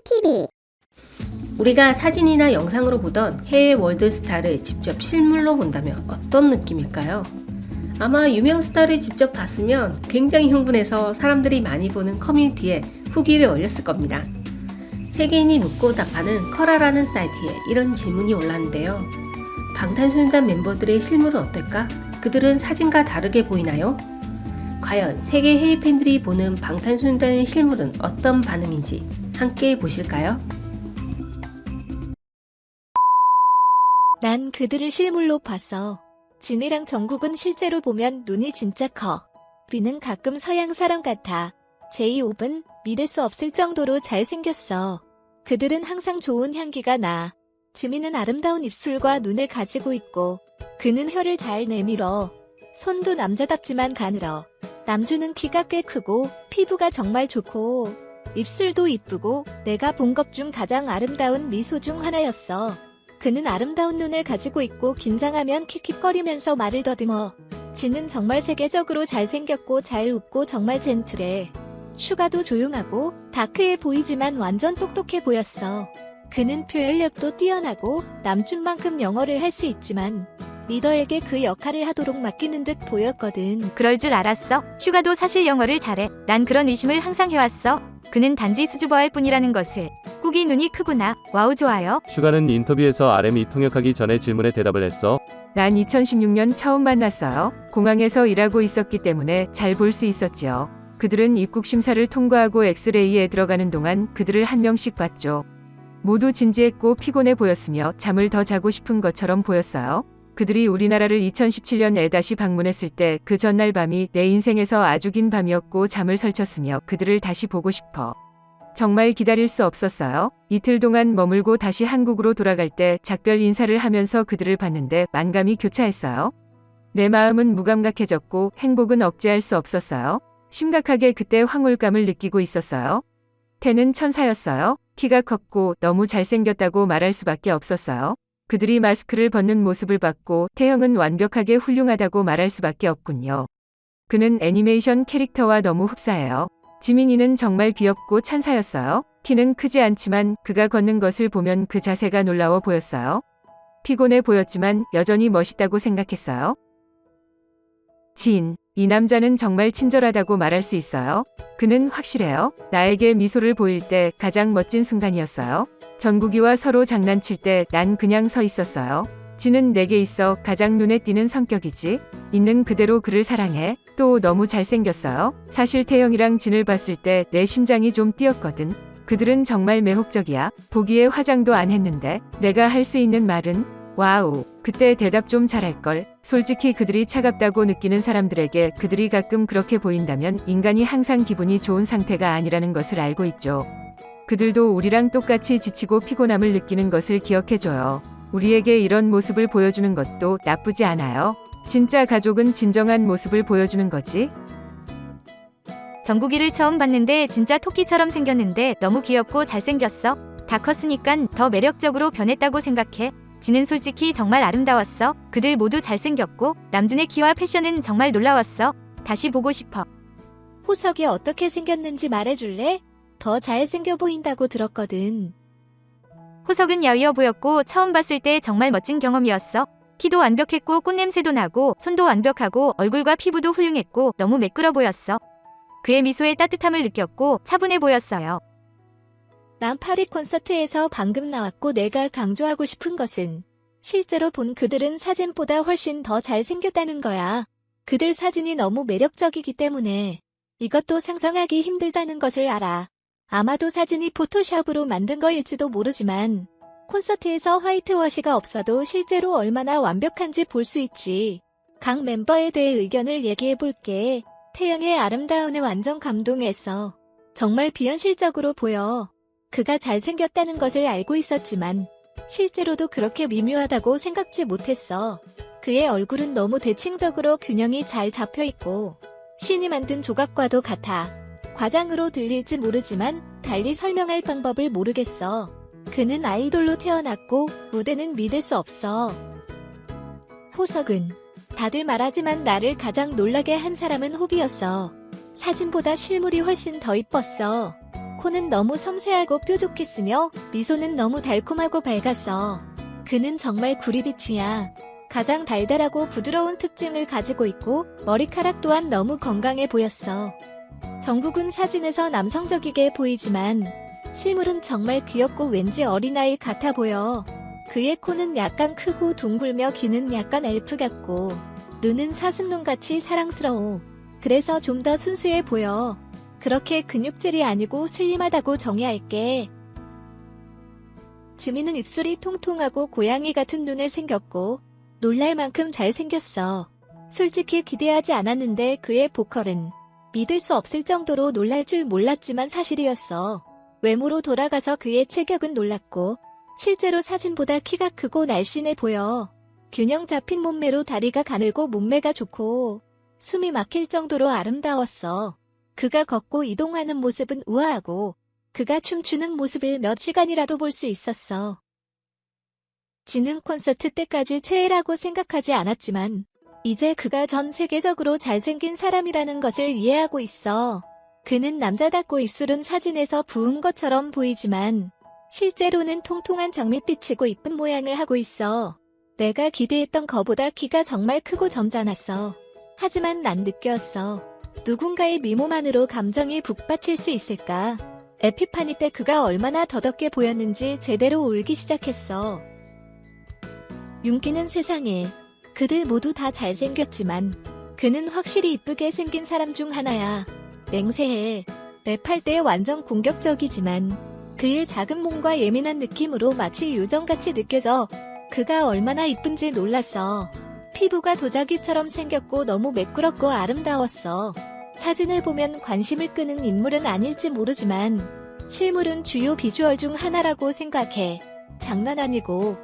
TV. 우리가 사진이나 영상으로 보던 해외 월드스타를 직접 실물로 본다면 어떤 느낌일까요? 아마 유명 스타를 직접 봤으면 굉장히 흥분해서 사람들이 많이 보는 커뮤니티에 후기를 올렸을 겁니다. 세계인이 묻고 답하는 커라라는 사이트에 이런 질문이 올랐는데요. 방탄소년단 멤버들의 실물은 어떨까? 그들은 사진과 다르게 보이나요? 과연 세계 해외 팬들이 보는 방탄소년단의 실물은 어떤 반응인지 함께 보실까요? 난 그들을 실물로 봤어. 진이랑 정국은 실제로 보면 눈이 진짜 커. 비는 가끔 서양 사람 같아. 제이홉은 믿을 수 없을 정도로 잘생겼어. 그들은 항상 좋은 향기가 나. 지민은 아름다운 입술과 눈을 가지고 있고 그는 혀를 잘 내밀어. 손도 남자답지만 가늘어. 남주는 키가 꽤 크고 피부가 정말 좋고 입술도 이쁘고 내가 본 것 중 가장 아름다운 미소 중 하나였어. 그는 아름다운 눈을 가지고 있고 긴장하면 킥킥거리면서 말을 더듬어. 진은 정말 세계적으로 잘생겼고 잘 웃고 정말 젠틀해. 슈가도 조용하고 다크해 보이지만 완전 똑똑해 보였어. 그는 표현력도 뛰어나고 남준만큼 영어를 할 수 있지만 리더에게 그 역할을 하도록 맡기는 듯 보였거든. 그럴 줄 알았어. 슈가도 사실 영어를 잘해. 난 그런 의심을 항상 해왔어. 그는 단지 수줍어할 뿐이라는 것을. 꾹이 눈이 크구나. 와우 좋아요. 슈가는 인터뷰에서 RM이 통역하기 전에 질문에 대답을 했어. 난 2016년 처음 만났어요. 공항에서 일하고 있었기 때문에 잘 볼 수 있었지요. 그들은 입국 심사를 통과하고 엑스레이에 들어가는 동안 그들을 한 명씩 봤죠. 모두 진지했고 피곤해 보였으며 잠을 더 자고 싶은 것처럼 보였어요. 그들이 우리나라를 2017년에 다시 방문했을 때 그 전날 밤이 내 인생에서 아주 긴 밤이었고 잠을 설쳤으며 그들을 다시 보고 싶어. 정말 기다릴 수 없었어요. 이틀 동안 머물고 다시 한국으로 돌아갈 때 작별 인사를 하면서 그들을 봤는데 만감이 교차했어요. 내 마음은 무감각해졌고 행복은 억제할 수 없었어요. 심각하게 그때 황홀감을 느끼고 있었어요. 태는 천사였어요. 키가 컸고 너무 잘생겼다고 말할 수밖에 없었어요. 그들이 마스크를 벗는 모습을 봤고 태형은 완벽하게 훌륭하다고 말할 수밖에 없군요. 그는 애니메이션 캐릭터와 너무 흡사해요. 지민이는 정말 귀엽고 찬사였어요. 키는 크지 않지만 그가 걷는 것을 보면 그 자세가 놀라워 보였어요. 피곤해 보였지만 여전히 멋있다고 생각했어요. 진, 이 남자는 정말 친절하다고 말할 수 있어요. 그는 확실해요. 나에게 미소를 보일 때 가장 멋진 순간이었어요. 정국이와 서로 장난칠 때 난 그냥 서 있었어요. 진은 내게 있어 가장 눈에 띄는 성격이지. 있는 그대로 그를 사랑해. 또 너무 잘생겼어요. 사실 태영이랑 진을 봤을 때 내 심장이 좀 뛰었거든. 그들은 정말 매혹적이야. 보기에 화장도 안 했는데 내가 할 수 있는 말은 와우. 그때 대답 좀 잘할걸. 솔직히 그들이 차갑다고 느끼는 사람들에게 그들이 가끔 그렇게 보인다면 인간이 항상 기분이 좋은 상태가 아니라는 것을 알고 있죠. 그들도 우리랑 똑같이 지치고 피곤함을 느끼는 것을 기억해줘요. 우리에게 이런 모습을 보여주는 것도 나쁘지 않아요. 진짜 가족은 진정한 모습을 보여주는 거지. 정국이를 처음 봤는데 진짜 토끼처럼 생겼는데 너무 귀엽고 잘생겼어. 다 컸으니깐 더 매력적으로 변했다고 생각해. 진은 솔직히 정말 아름다웠어. 그들 모두 잘생겼고 남준의 키와 패션은 정말 놀라웠어. 다시 보고 싶어. 호석이 어떻게 생겼는지 말해줄래? 더 잘생겨 보인다고 들었거든. 호석은 야위어 보였고 처음 봤을 때 정말 멋진 경험이었어. 키도 완벽했고 꽃냄새도 나고 손도 완벽하고 얼굴과 피부도 훌륭했고 너무 매끄러 보였어. 그의 미소에 따뜻함을 느꼈고 차분해 보였어요. 난 파리 콘서트에서 방금 나왔고 내가 강조하고 싶은 것은 실제로 본 그들은 사진보다 훨씬 더 잘생겼다는 거야. 그들 사진이 너무 매력적이기 때문에 이것도 상상하기 힘들다는 것을 알아. 아마도 사진이 포토샵으로 만든 거일지도 모르지만 콘서트에서 화이트워시가 없어도 실제로 얼마나 완벽한지 볼 수 있지. 각 멤버에 대해 의견을 얘기해볼게. 태영의 아름다움에 완전 감동했어. 정말 비현실적으로 보여. 그가 잘생겼다는 것을 알고 있었지만 실제로도 그렇게 미묘하다고 생각지 못했어. 그의 얼굴은 너무 대칭적으로 균형이 잘 잡혀있고 신이 만든 조각과도 같아. 과장으로 들릴지 모르지만 달리 설명할 방법을 모르겠어. 그는 아이돌로 태어났고 무대는 믿을 수 없어. 호석은 다들 말하지만 나를 가장 놀라게 한 사람은 호비였어. 사진보다 실물이 훨씬 더 이뻤어. 코는 너무 섬세하고 뾰족했으며 미소는 너무 달콤하고 밝았어. 그는 정말 구리비치야. 가장 달달하고 부드러운 특징을 가지고 있고 머리카락 또한 너무 건강해 보였어. 정국은 사진에서 남성적이게 보이지만 실물은 정말 귀엽고 왠지 어린아이 같아 보여. 그의 코는 약간 크고 둥글며 귀는 약간 엘프 같고 눈은 사슴눈같이 사랑스러워. 그래서 좀 더 순수해 보여. 그렇게 근육질이 아니고 슬림하다고 정의할게. 지민은 입술이 통통하고 고양이 같은 눈을 생겼고 놀랄 만큼 잘생겼어. 솔직히 기대하지 않았는데 그의 보컬은 믿을 수 없을 정도로 놀랄 줄 몰랐지만 사실이었어. 외모로 돌아가서 그의 체격은 놀랍고 실제로 사진보다 키가 크고 날씬해 보여. 균형 잡힌 몸매로 다리가 가늘고 몸매가 좋고 숨이 막힐 정도로 아름다웠어. 그가 걷고 이동하는 모습은 우아하고 그가 춤추는 모습을 몇 시간이라도 볼 수 있었어. 지능 콘서트 때까지 최애라고 생각하지 않았지만 이제 그가 전 세계적으로 잘생긴 사람이라는 것을 이해하고 있어. 그는 남자답고 입술은 사진에서 부은 것처럼 보이지만 실제로는 통통한 장밋빛이고 이쁜 모양을 하고 있어. 내가 기대했던 거보다 키가 정말 크고 점잖았어. 하지만 난 느꼈어. 누군가의 미모만으로 감정이 북받칠 수 있을까? 에피파니 때 그가 얼마나 더덥게 보였는지 제대로 울기 시작했어. 윤기는 세상에 그들 모두 다 잘생겼지만 그는 확실히 이쁘게 생긴 사람 중 하나야. 맹세해. 랩할 때 완전 공격적이지만 그의 작은 몸과 예민한 느낌으로 마치 요정같이 느껴져. 그가 얼마나 이쁜지 놀랐어. 피부가 도자기처럼 생겼고 너무 매끄럽고 아름다웠어. 사진을 보면 관심을 끄는 인물은 아닐지 모르지만 실물은 주요 비주얼 중 하나라고 생각해. 장난 아니고.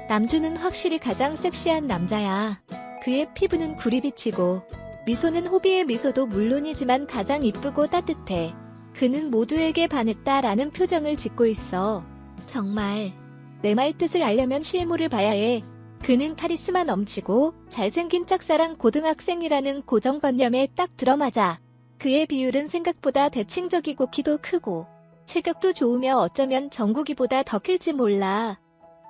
남주는 확실히 가장 섹시한 남자야. 그의 피부는 구리빛이고 미소는 호비의 미소도 물론이지만 가장 이쁘고 따뜻해. 그는 모두에게 반했다라는 표정을 짓고 있어. 정말 내 말 뜻을 알려면 실물을 봐야 해. 그는 카리스마 넘치고 잘생긴 짝사랑 고등학생이라는 고정관념에 딱 들어맞아. 그의 비율은 생각보다 대칭적이고 키도 크고 체격도 좋으며 어쩌면 정국이보다 더 클지 몰라.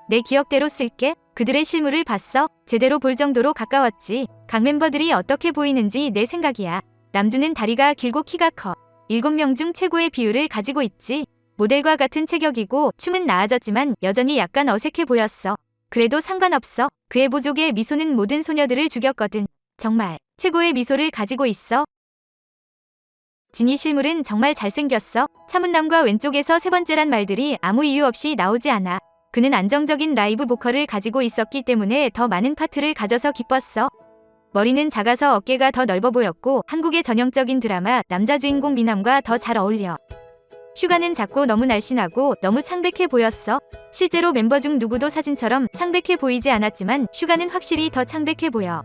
내 기억대로 쓸게. 그들의 실물을 봤어. 제대로 볼 정도로 가까웠지. 각 멤버들이 어떻게 보이는지 내 생각이야. 남주는 다리가 길고 키가 커. 7명 중 최고의 비율을 가지고 있지. 모델과 같은 체격이고 춤은 나아졌지만 여전히 약간 어색해 보였어. 그래도 상관없어. 그의 보조개 미소는 모든 소녀들을 죽였거든. 정말 최고의 미소를 가지고 있어. 진이 실물은 정말 잘생겼어. 차문남과 왼쪽에서 세 번째란 말들이 아무 이유 없이 나오지 않아. 그는 안정적인 라이브 보컬을 가지고 있었기 때문에 더 많은 파트를 가져서 기뻤어. 머리는 작아서 어깨가 더 넓어 보였고 한국의 전형적인 드라마 남자 주인공 미남과 더 잘 어울려. 슈가는 작고 너무 날씬하고 너무 창백해 보였어. 실제로 멤버 중 누구도 사진처럼 창백해 보이지 않았지만 슈가는 확실히 더 창백해 보여.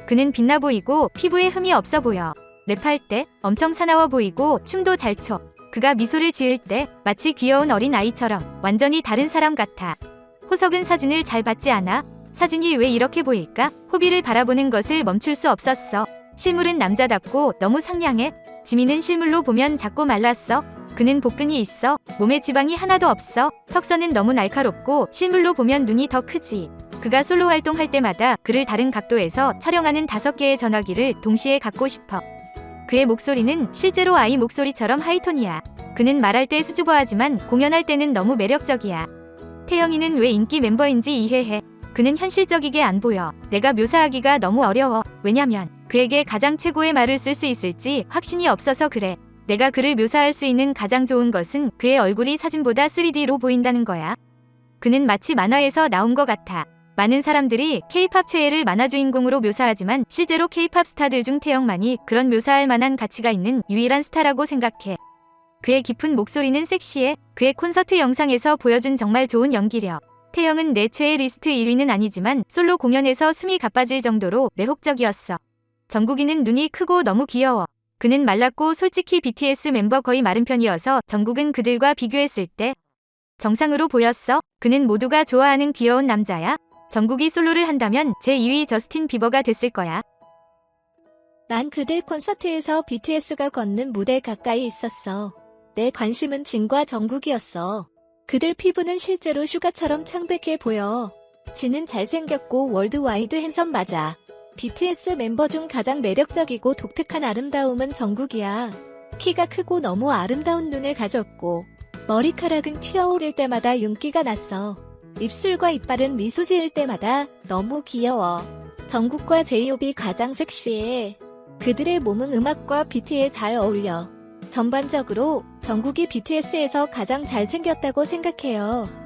그는 빛나 보이고 피부에 흠이 없어 보여. 랩할 때 엄청 사나워 보이고 춤도 잘 춰. 그가 미소를 지을 때 마치 귀여운 어린 아이처럼 완전히 다른 사람 같아. 호석은 사진을 잘 받지 않아. 사진이 왜 이렇게 보일까? 호비를 바라보는 것을 멈출 수 없었어. 실물은 남자답고 너무 상냥해. 지민은 실물로 보면 작고 말랐어. 그는 복근이 있어. 몸에 지방이 하나도 없어. 턱선은 너무 날카롭고 실물로 보면 눈이 더 크지. 그가 솔로 활동할 때마다 그를 다른 각도에서 촬영하는 5개의 전화기를 동시에 갖고 싶어. 그의 목소리는 실제로 아이 목소리처럼 하이톤이야. 그는 말할 때 수줍어하지만 공연할 때는 너무 매력적이야. 태영이는 왜 인기 멤버인지 이해해. 그는 현실적이게 안 보여. 내가 묘사하기가 너무 어려워. 왜냐면 그에게 가장 최고의 말을 쓸 수 있을지 확신이 없어서 그래. 내가 그를 묘사할 수 있는 가장 좋은 것은 그의 얼굴이 사진보다 3D로 보인다는 거야. 그는 마치 만화에서 나온 것 같아. 많은 사람들이 K-팝 최애를 만화 주인공으로 묘사하지만 실제로 K-팝 스타들 중 태영만이 그런 묘사할 만한 가치가 있는 유일한 스타라고 생각해. 그의 깊은 목소리는 섹시해. 그의 콘서트 영상에서 보여준 정말 좋은 연기력. 태영은 내 최애 리스트 1위는 아니지만 솔로 공연에서 숨이 가빠질 정도로 매혹적이었어. 정국이는 눈이 크고 너무 귀여워. 그는 말랐고 솔직히 BTS 멤버 거의 마른 편이어서 정국은 그들과 비교했을 때 정상으로 보였어. 그는 모두가 좋아하는 귀여운 남자야. 정국이 솔로를 한다면 제2위 저스틴 비버가 됐을 거야. 난 그들 콘서트에서 BTS가 걷는 무대 가까이 있었어. 내 관심은 진과 정국이었어. 그들 피부는 실제로 슈가처럼 창백해 보여. 진은 잘생겼고 월드와이드 핸섬 맞아. BTS 멤버 중 가장 매력적이고 독특한 아름다움은 정국이야. 키가 크고 너무 아름다운 눈을 가졌고 머리카락은 튀어오를 때마다 윤기가 났어. 입술과 이빨은 미소 지을 때마다 너무 귀여워. 정국과 제이홉이 가장 섹시해. 그들의 몸은 음악과 비트에 잘 어울려. 전반적으로 정국이 BTS에서 가장 잘생겼다고 생각해요.